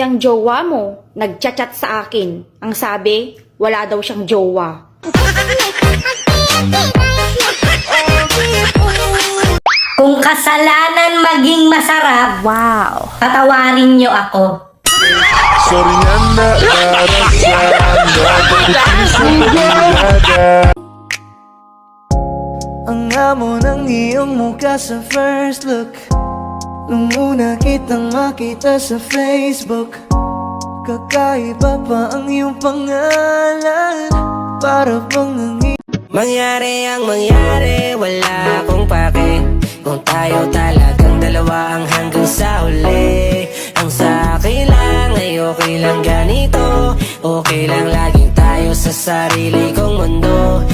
ng jowa mo, nagchat-chat sa akin. Ang sabi, wala daw siyang jowa. Kung kasalanan maging masarap, Wow! tatawarin niyo ako. Sorry nga na Ang amo ng iyong mukha sa first look, nung una kitang makita sa Facebook. Kakaiba pa ang iyong pangalan, para bang Mangyari ang mangyari, wala akong pake. Kung tayo talagang dalawa ang hanggang sa huli. Ang sa akin lang ay okay lang ganito, okay lang laging tayo sa sarili kong mundo.